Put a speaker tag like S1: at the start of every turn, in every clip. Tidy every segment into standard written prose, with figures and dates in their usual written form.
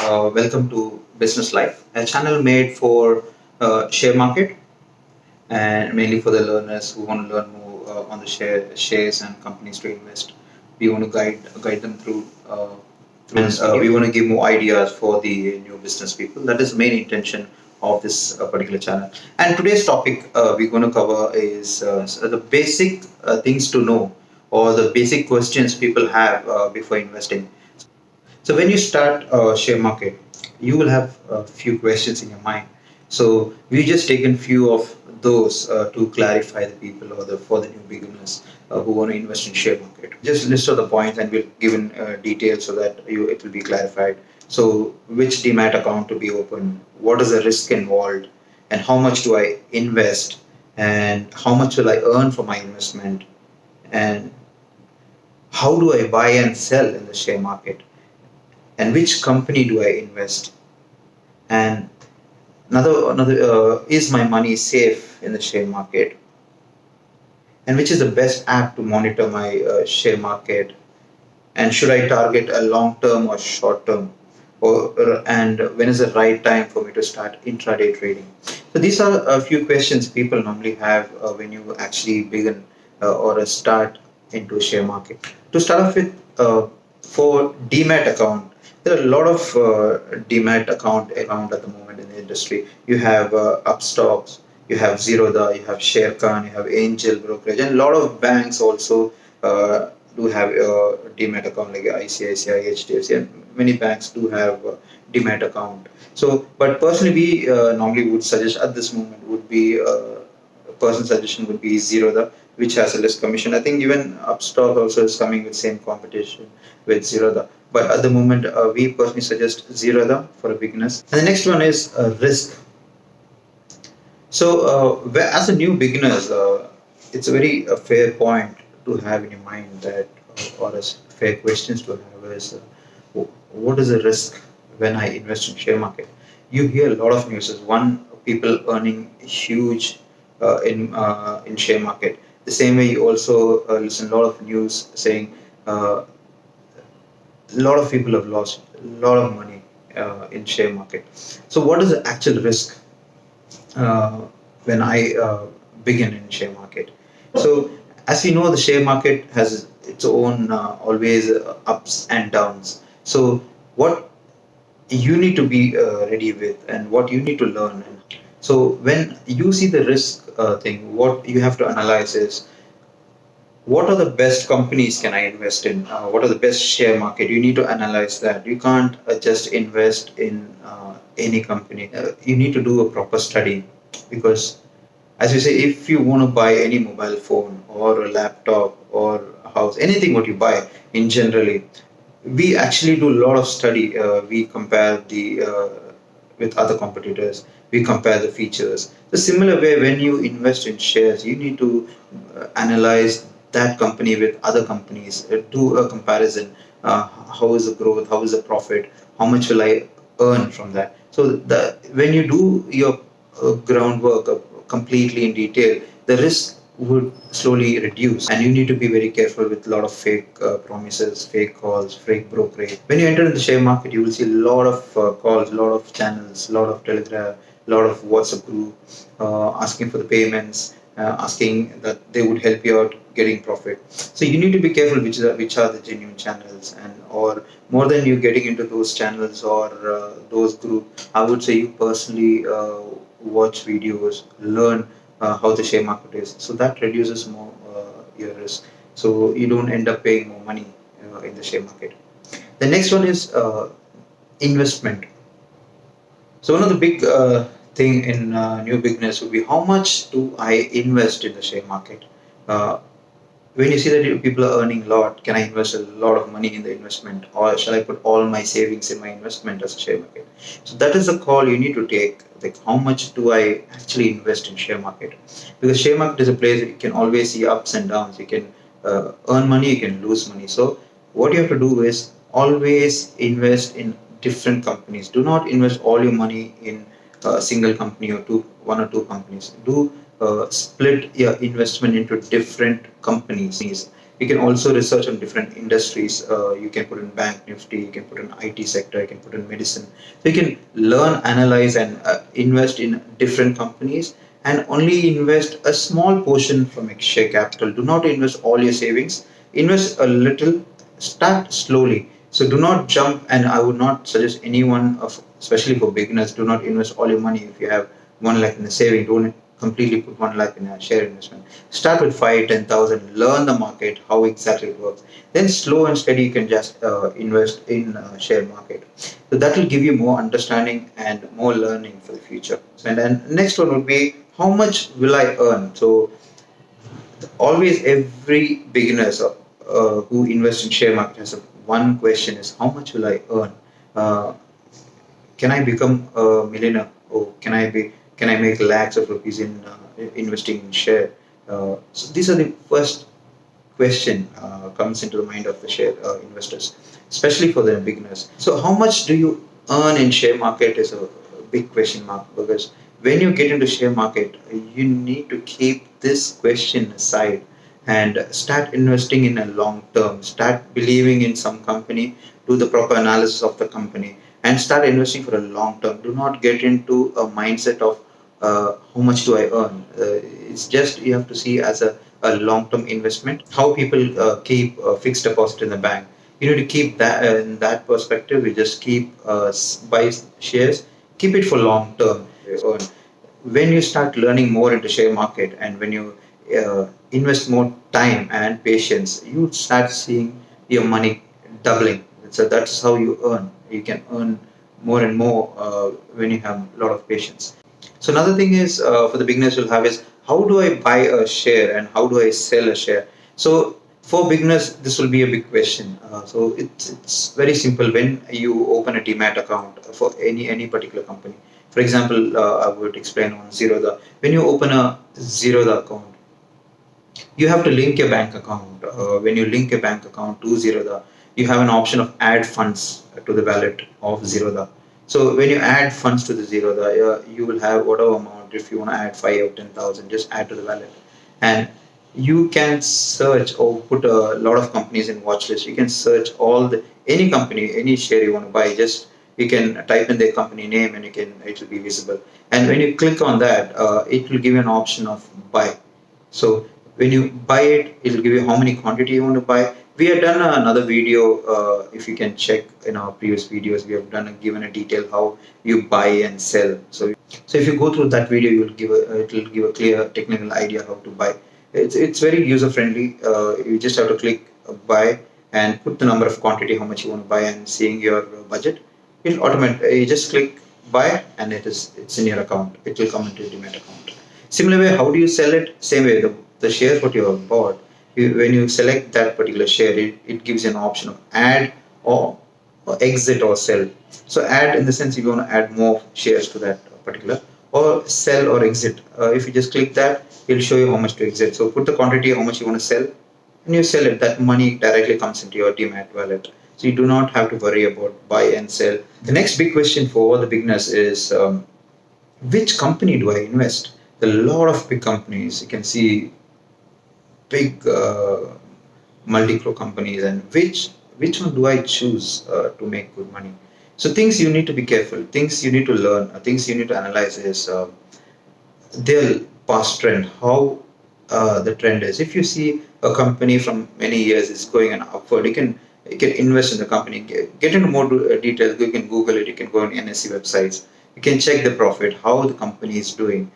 S1: Welcome to Business Life, a channel made for share market and mainly for the learners who want to learn more on the shares and companies to invest. We want to guide them through, and we want to give more ideas for the new business people. That is the main intention of this particular channel. And today's topic we're going to cover is the basic things to know or the basic questions people have before investing. So when you start a share market, you will have a few questions in your mind. So we just taken few of those to clarify the people or for the new beginners who want to invest in share market. Just list of the points and we'll give in details so that it will be clarified. So which Demat account to be open? What is the risk involved? And how much do I invest? And how much will I earn for my investment? And how do I buy and sell in the share market? And which company do I invest? And another is my money safe in the share market? And which is the best app to monitor my share market? And should I target a long term or short term? And when is the right time for me to start intraday trading? So these are a few questions people normally have when you actually begin or start into share market. To start off with, for Demat account, there are a lot of Demat account around at the moment in the industry. You have Upstox, you have Zerodha, you have Sharekhan, you have Angel Brokerage, and a lot of banks also do have a Demat account like ICICI, HDFC, and many banks do have a Demat account. So, but personally, we normally would suggest at this moment would be personal suggestion would be Zerodha, which has a less commission. I think even Upstock also is coming with same competition with Zerodha. But at the moment, we personally suggest Zerodha for beginners. And the next one is risk. So, as a new beginners, it's a very fair point to have in your mind that, or as fair questions to have is, what is the risk when I invest in share market? You hear a lot of news. One, people earning huge in share market. The same way, you also listen a lot of news saying a lot of people have lost a lot of money in share market. So, what is the actual risk when I begin in share market? So, as we know, the share market has its own always ups and downs. So, what you need to be ready with and what you need to learn. So when you see the risk thing, what you have to analyze is what are the best companies can I invest in? What are the best share market? You need to analyze that. You can't just invest in any company. You need to do a proper study because, as you say, if you want to buy any mobile phone or a laptop or a house, anything what you buy in generally, we actually do a lot of study. We compare the with other competitors. We compare the features. The similar way, when you invest in shares, you need to analyze that company with other companies. Do a comparison. How is the growth? How is the profit? How much will I earn from that? So when you do your groundwork completely in detail, the risk would slowly reduce, and you need to be very careful with a lot of fake promises, fake calls, fake brokerage. When you enter in the share market, you will see a lot of calls, a lot of channels, a lot of telegram, a lot of WhatsApp group asking for the payments, asking that they would help you out getting profit. So you need to be careful which are the genuine channels, and or more than you getting into those channels or those groups, I would say you personally watch videos, learn how the share market is. So that reduces more your risk. So you don't end up paying more money in the share market. The next one is investment. So one of the big thing in new beginners would be how much do I invest in the share market? When you see that people are earning a lot, can I invest a lot of money in the investment, or shall I put all my savings in my investment as a share market? So that is the call you need to take. Like, how much do I actually invest in share market? Because share market is a place that you can always see ups and downs. You can earn money, you can lose money. So what you have to do is always invest in different companies. Do not invest all your money in a single company or one or two companies. Do split your investment into different companies. You can also research on different industries. You can put in bank nifty, you can put in IT sector, you can put in medicine. So you can learn, analyze, and invest in different companies, and only invest a small portion from share capital. Do not invest all your savings. Invest a little. Start slowly. So do not jump, and I would not suggest anyone, especially for beginners, do not invest all your money. If you have 1 lakh in a saving, don't completely put 1 lakh in a share investment. Start with 5, 10,000, learn the market, how exactly it works. Then slow and steady, you can just invest in share market. So that will give you more understanding and more learning for the future. And then next one would be, how much will I earn? So always every beginners who invest in share market has one question is, how much will I earn? Uh, can I become a millionaire, or can I make lakhs of rupees in investing in share? So these are the first question comes into the mind of the share investors, especially for the beginners. So how much do you earn in share market is a big question mark, because when you get into share market, you need to keep this question aside and start investing in a long term. Start believing in some company, do the proper analysis of the company, and start investing for a long term. Do not get into a mindset of how much do I earn. It's just, you have to see as a long term investment. How people keep fixed deposit in the bank. You need to keep that in that perspective. You just keep buy shares, keep it for long term. When you start learning more into share market, and when you invest more time and patience, you start seeing your money doubling. So that's how you earn. You can earn more and more when you have a lot of patience. So another thing is, for the beginners will have is, how do I buy a share and how do I sell a share? So for beginners, this will be a big question. So it's very simple. When you open a Demat account for any particular company, for example, I would explain on Zerodha. When you open a Zerodha account, you have to link your bank account. When you link a bank account to Zerodha, you have an option of add funds to the wallet of Zerodha. So when you add funds to the Zerodha, you will have whatever amount. If you want to add 5 or 10,000, just add to the wallet, and you can search or put a lot of companies in watch list. You can search any company, any share you want to buy. Just you can type in their company name, and it will be visible. And when you click on that, it will give you an option of buy. So when you buy it, it will give you how many quantity you want to buy. We have done another video. If you can check in our previous videos, we have given a detail how you buy and sell. So if you go through that video, it will give a clear technical idea how to buy. It's very user friendly. You just have to click buy and put the number of quantity, how much you want to buy, and seeing your budget, it'll automatically, you just click buy, and it's in your account. It will come into your Demat account. Similar way, how do you sell it? Same way, the shares what you have bought, when you select that particular share, it gives you an option of add or exit or sell. So add in the sense, if you want to add more shares to that particular, or sell or exit. If you just click that, it'll show you how much to exit. So put the quantity, how much you want to sell, and you sell it. That money directly comes into your Demat wallet. So you do not have to worry about buy and sell. The next big question for all the beginners is, which company do I invest? There are a lot of big companies. You can see big multi-crore companies, and which one do I choose to make good money? So things you need to be careful, things you need to learn, things you need to analyze is their past trend, how the trend is. If you see a company from many years is going an upward, you can invest in the company, get into more details. You can Google it, you can go on NSE websites, you can check the profit, how the company is doing.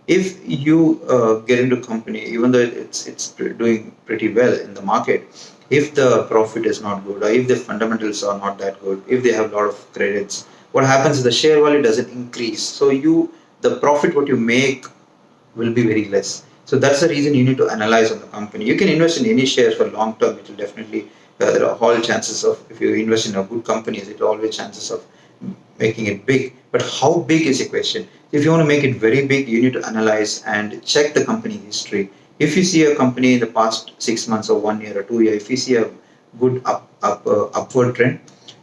S1: If you get into a company, even though it's doing pretty well in the market, if the profit is not good, or if the fundamentals are not that good, if they have a lot of credits, what happens is the share value doesn't increase. So the profit what you make will be very less. So that's the reason you need to analyze on the company. You can invest in any shares for long term. It will definitely, there are all chances of, if you invest in a good companies, it will always chances of making it big. But how big is the question? If you want to make it very big, you need to analyze and check the company history. If you see a company in the past 6 months or 1 year or 2 years, if you see a good upward trend,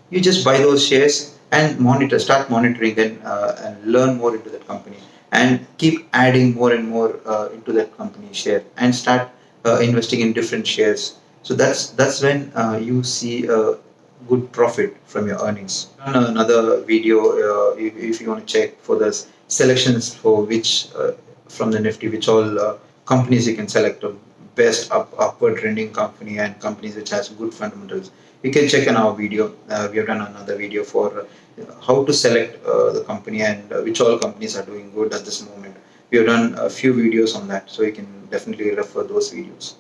S1: you just buy those shares and start monitoring them, and learn more into that company, and keep adding more and more into that company share, and start investing in different shares. So that's when you see a good profit from your earnings. Another video, if you want to check for the selections for which from the Nifty, which all companies you can select a best upward trending company and companies which has good fundamentals. You can check in our video. We have done another video for how to select the company and which all companies are doing good at this moment. We have done a few videos on that, so you can definitely refer those videos.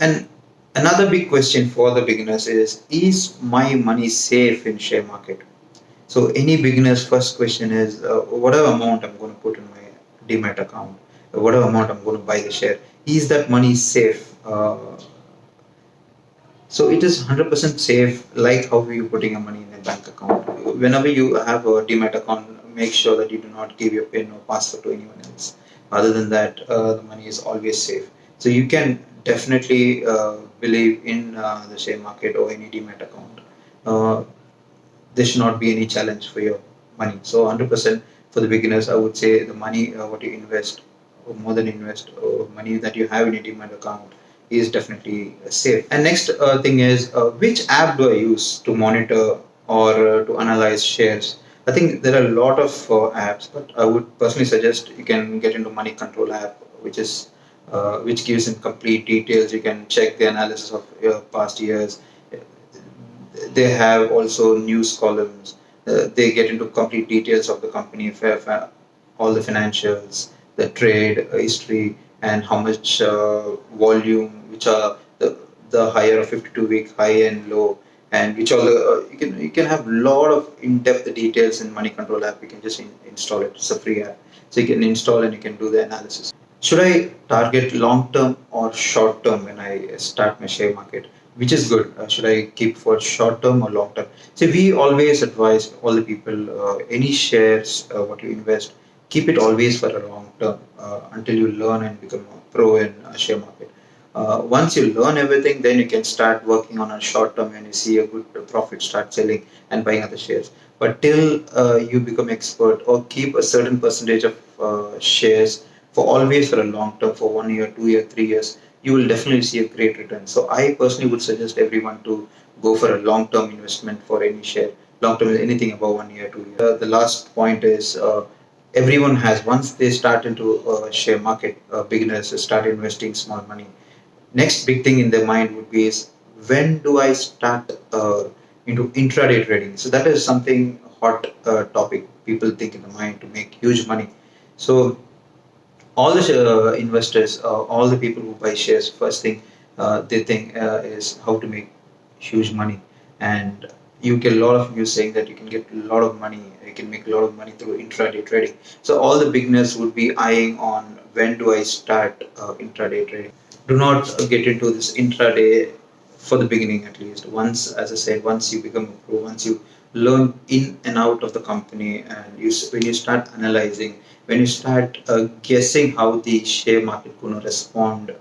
S1: And another big question for the beginners is my money safe in share market? So any beginner's first question is whatever amount I'm going to put in my Demat account, whatever amount I'm going to buy the share, is that money safe? So it is 100% safe, like how you're putting your money in a bank account. Whenever you have a Demat account, make sure that you do not give your PIN or password to anyone else. Other than that, the money is always safe. So you can definitely believe in the share market or any Demat account. There should not be any challenge for your money. So 100% for the beginners, I would say the money what you invest or more than invest or money that you have in a Demat account is definitely safe. And next thing is which app do I use to monitor or to analyze shares? I think there are a lot of apps, but I would personally suggest you can get into Money Control app, which gives in complete details. You can check the analysis of your past years. They have also news columns. They get into complete details of the company, all the financials, the trade history, and how much volume, which are the higher of 52-week high and low, and which all the, you can have a lot of in-depth details in Money Control app. You can just install it. It's a free app, so you can install and you can do the analysis. Should I target long term or short term when I start my share market? Which is good? Should I keep for short term or long term? So we always advise all the people, any shares, what you invest, keep it always for a long term until you learn and become a pro in share market. Once you learn everything, then you can start working on a short term and you see a good profit, start selling and buying other shares. But till you become expert or keep a certain percentage of shares for always for a long term, for 1 year, 2 year, 3 years, you will definitely see a great return. So I personally would suggest everyone to go for a long term investment for any share. Long term is anything above 1 year, 2 years. The last point is everyone has, once they start into share market, beginners start investing small money. Next big thing in their mind would be is when do I start into intraday trading? So that is something hot topic people think in the mind to make huge money. So all the investors, all the people who buy shares, first thing they think is how to make huge money. And you get a lot of news saying that you can get a lot of money, you can make a lot of money through intraday trading. So all the beginners would be eyeing on when do I start intraday trading. Do not get into this intraday for the beginning at least. Once, as I said, once you become a pro, once you learn in and out of the company, and when you start analyzing, when you start guessing how the share market going to respond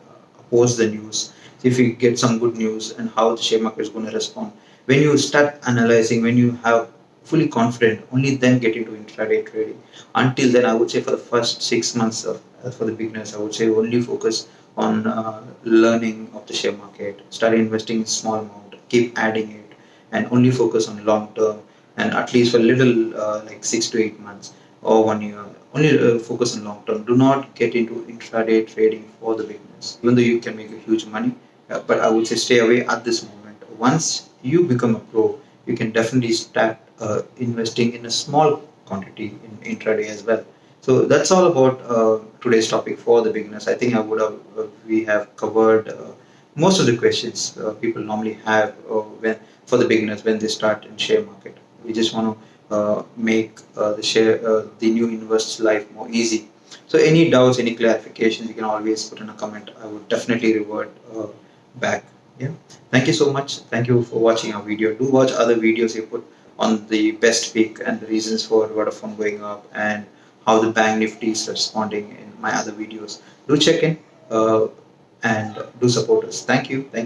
S1: post the news, if you get some good news and how the share market is going to respond, when you start analyzing, when you have fully confident, only then get into intraday trading. Until then, I would say for the first 6 months for the beginners, I would say only focus on learning of the share market, start investing in small amount, keep adding it, and only focus on long term, and at least for a little like 6 to 8 months or 1 year, only focus on long term. Do not get into intraday trading for the beginners, even though you can make a huge money. But I would say stay away at this moment. Once you become a pro, you can definitely start investing in a small quantity in intraday as well. So that's all about today's topic for the beginners. I think we have covered most of the questions people normally have when for the beginners when they start in share market. We just want to make the new investor's life more easy. So any doubts, any clarifications, you can always put in a comment. I would definitely revert back. Yeah. Thank you so much. Thank you for watching our video. Do watch other videos we put on the best pick and the reasons for Vodafone going up and how the bank nifty is responding in my other videos. Do check in and do support us. Thank you. Thank you.